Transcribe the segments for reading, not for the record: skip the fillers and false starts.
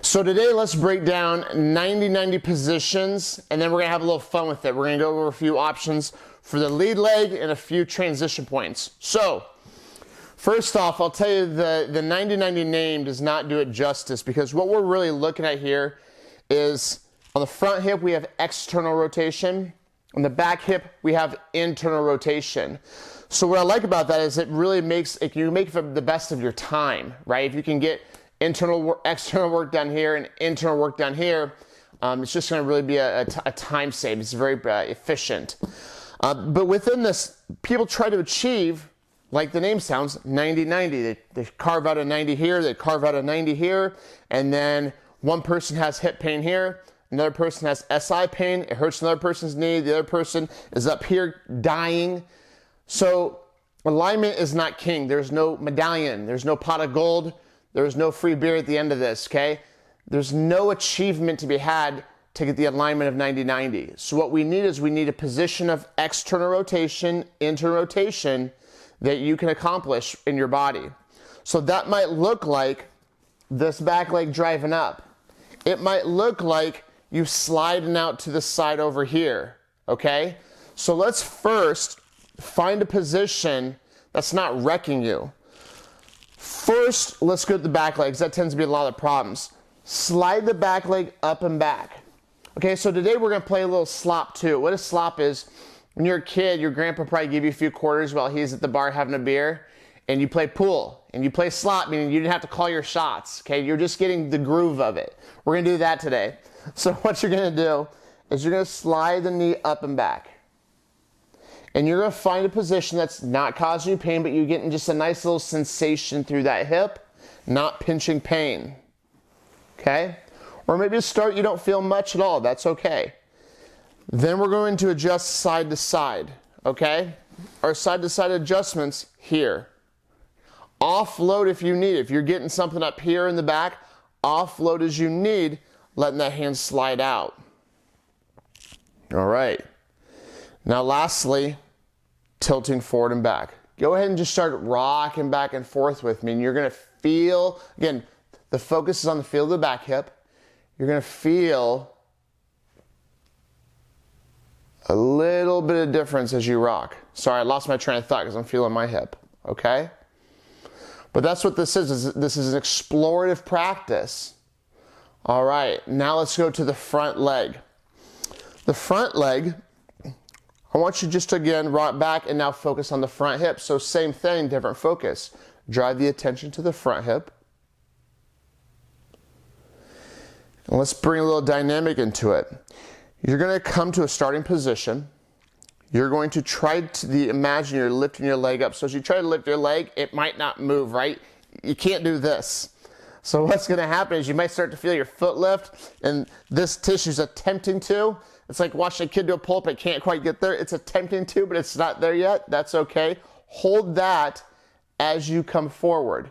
So today let's break down 90-90 positions, and then we're gonna have a little fun with it. We're gonna go over a few options for the lead leg and a few transition points. So first off, I'll tell you the 90-90 name does not do it justice, because what we're really looking at here is on the front hip we have external rotation, on the back hip we have internal rotation. So what I like about that is it really makes it, you make the best of your time, right? If you can get external work done here and internal work done here, it's just going to really be a time save. It's very efficient. But within this, people try to achieve, like the name sounds, 90-90. They carve out a 90 here, they carve out a 90 here, and then one person has hip pain here, another person has SI pain, it hurts another person's knee, the other person is up here dying. So alignment is not king. There's no medallion, there's no pot of gold, there's no free beer at the end of this, okay? There's no achievement to be had to get the alignment of 90-90. So what we need is we need a position of external rotation, internal rotation that you can accomplish in your body. So that might look like this back leg driving up. It might look like you sliding out to the side over here, okay? So let's first find a position that's not wrecking you. First, let's go to the back legs. That tends to be a lot of the problems. Slide the back leg up and back. Okay, so today we're going to play a little slop too. What a slop is, when you're a kid, your grandpa probably gave you a few quarters while he's at the bar having a beer, and you play pool, and you play slop, meaning you didn't have to call your shots, okay? You're just getting the groove of it. We're going to do that today. So what you're going to do is you're going to slide the knee up and back. And you're going to find a position that's not causing you pain, but you're getting just a nice little sensation through that hip, not pinching pain, okay? Or maybe to start you don't feel much at all, that's okay. Then we're going to adjust side to side, okay? Our side to side adjustments here. Offload if you need. If you're getting something up here in the back, offload as you need, letting that hand slide out. All right. Now lastly, tilting forward and back. Go ahead and just start rocking back and forth with me, and you're going to feel, again, the focus is on the feel of the back hip. You're going to feel a little bit of difference as you rock. Sorry, I lost my train of thought because I'm feeling my hip, okay? But that's what this is. This is an explorative practice. All right, now let's go to the front leg. The front leg, I want you just to again rock back and now focus on the front hip. So same thing, different focus. Drive the attention to the front hip. And let's bring a little dynamic into it. You're going to come to a starting position. You're going to try to imagine you're lifting your leg up. So as you try to lift your leg, it might not move, right? You can't do this. So what's going to happen is you might start to feel your foot lift, and this tissue's attempting to. It's like watching a kid do a pull-up, it can't quite get there. It's attempting to, but it's not there yet. That's okay. Hold that as you come forward.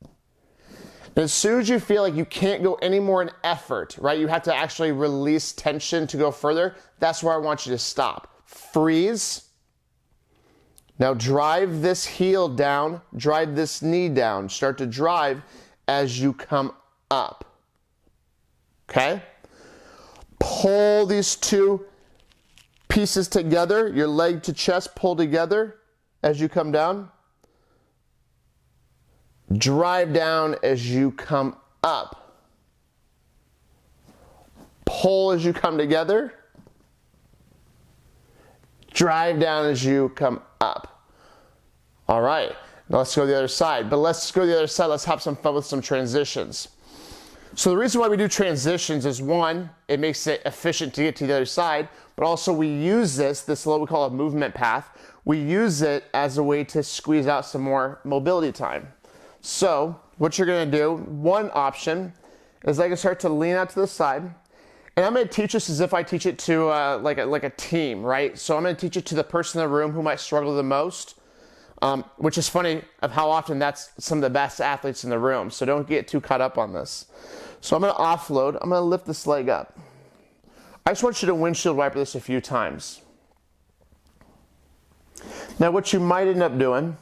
And as soon as you feel like you can't go any more in effort, right? You have to actually release tension to go further. That's where I want you to stop. Freeze. Now drive this heel down, drive this knee down. Start to drive as you come up. Okay? Pull these two pieces together, your leg to chest pull together as you come down. Drive down as you come up. Pull as you come together. Drive down as you come up. All right, now let's go to the other side. But let's go to the other side. Let's have some fun with some transitions. So the reason why we do transitions is, one, it makes it efficient to get to the other side, but also we use this what we call a movement path. We use it as a way to squeeze out some more mobility time. So what you're going to do, one option is I can start to lean out to the side, and I'm going to teach this as if I teach it to like a team, right? So I'm going to teach it to the person in the room who might struggle the most, which is funny of how often that's some of the best athletes in the room. So don't get too caught up on this. So I'm going to offload. I'm going to lift this leg up. I just want you to windshield wiper this a few times. Now what you might end up doing,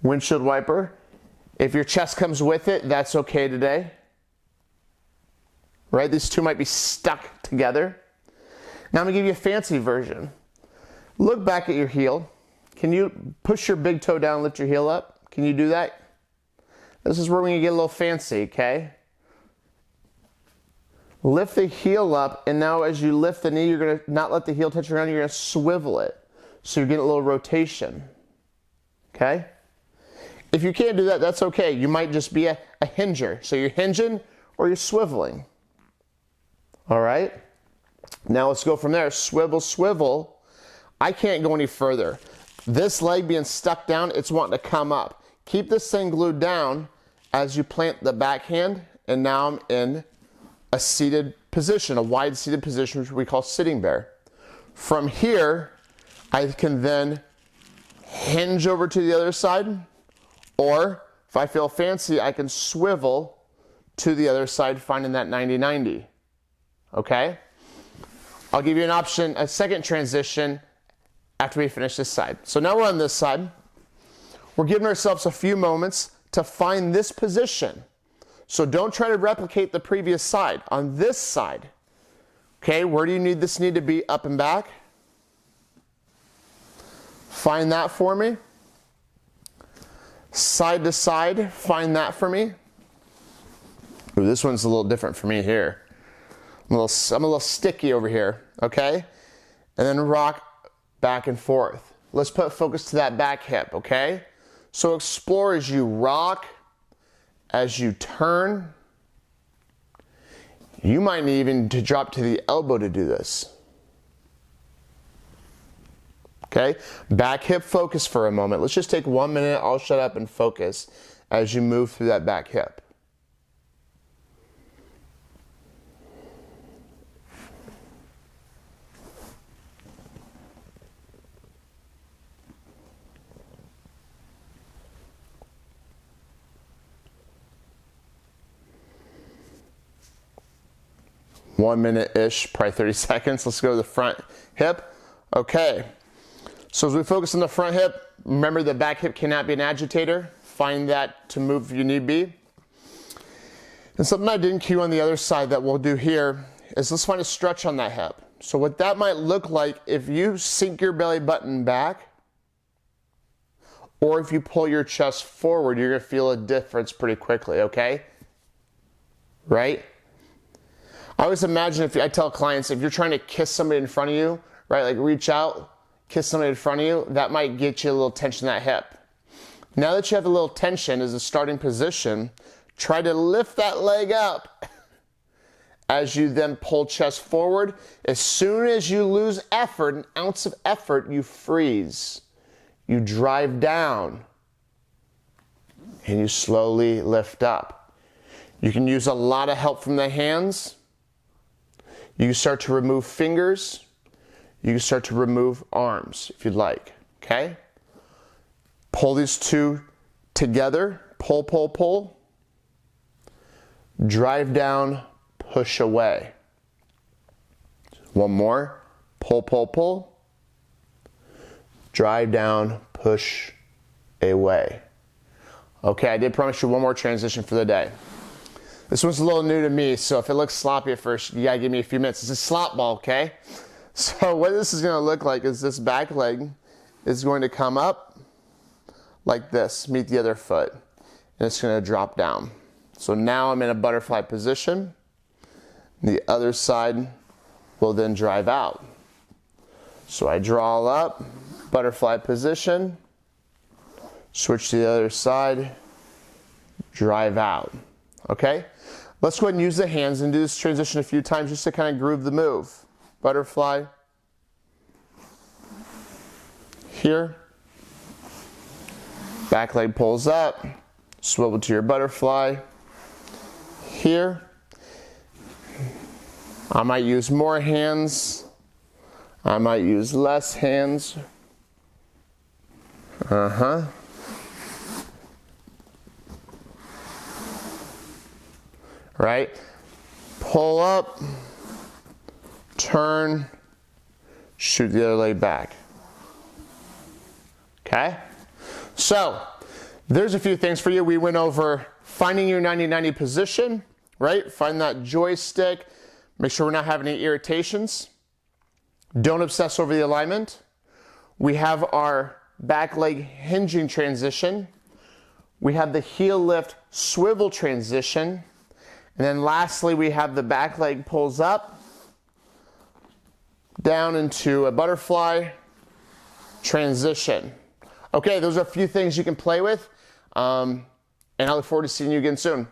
windshield wiper, if your chest comes with it, that's okay today. right? These two might be stuck together. Now I'm gonna give you a fancy version. Look back at your heel. Can you push your big toe down, lift your heel up? Can you do that? This is where we're gonna get a little fancy, okay? Lift the heel up, and now as you lift the knee, you're gonna not let the heel touch the ground, you're gonna swivel it. So you're getting a little rotation, okay? If you can't do that, that's okay. You might just be a hinger. So you're hinging or you're swiveling, all right? Now let's go from there. Swivel, swivel. I can't go any further. This leg being stuck down, it's wanting to come up. Keep this thing glued down as you plant the backhand, and now I'm in a seated position, a wide seated position, which we call sitting bear. From here, I can then hinge over to the other side, or if I feel fancy, I can swivel to the other side, finding that 90-90, okay? I'll give you an option, a second transition after we finish this side. So now we're on this side. We're giving ourselves a few moments to find this position. So don't try to replicate the previous side. On this side, okay, where do you need this knee to be? Up and back? Find that for me. Side to side, find that for me. Ooh, this one's a little different for me here. I'm a little sticky over here, okay? And then rock back and forth. Let's put focus to that back hip, okay? So explore as you rock, as you turn. You might need even to drop to the elbow to do this. Okay? Back hip focus for a moment. Let's just take 1 minute. I'll shut up and focus as you move through that back hip. One minute-ish, probably 30 seconds. Let's go to the front hip. Okay. So as we focus on the front hip, remember the back hip cannot be an agitator. Find that to move if you need be. And something I didn't cue on the other side that we'll do here is let's find a stretch on that hip. So what that might look like, if you sink your belly button back, or if you pull your chest forward, you're gonna feel a difference pretty quickly, okay? Right? I always imagine, I tell clients, if you're trying to kiss somebody in front of you, right, like reach out, kiss somebody in front of you, that might get you a little tension in that hip. Now that you have a little tension as a starting position, try to lift that leg up as you then pull chest forward. As soon as you lose effort, an ounce of effort, you freeze. You drive down and you slowly lift up. You can use a lot of help from the hands. You can start to remove fingers. You can start to remove arms if you'd like, okay? Pull these two together. Pull, pull, pull. Drive down, push away. One more. Pull, pull, pull. Drive down, push away. Okay, I did promise you one more transition for the day. This one's a little new to me, so if it looks sloppy at first, you gotta give me a few minutes. It's a slop ball, okay? So what this is gonna look like is this back leg is going to come up like this, meet the other foot, and it's gonna drop down. So now I'm in a butterfly position. The other side will then drive out. So I draw up, butterfly position, switch to the other side, drive out. Okay? Let's go ahead and use the hands and do this transition a few times just to kind of groove the move. Butterfly. Here. Back leg pulls up. Swivel to your butterfly. Here. I might use more hands. I might use less hands. Right? Pull up, turn, shoot the other leg back. Okay? So, there's a few things for you. We went over finding your 90-90 position. right? Find that joystick. Make sure we're not having any irritations. Don't obsess over the alignment. We have our back leg hinging transition. We have the heel lift swivel transition. And then lastly, we have the back leg pulls up, down into a butterfly transition. Okay, those are a few things you can play with. And I look forward to seeing you again soon.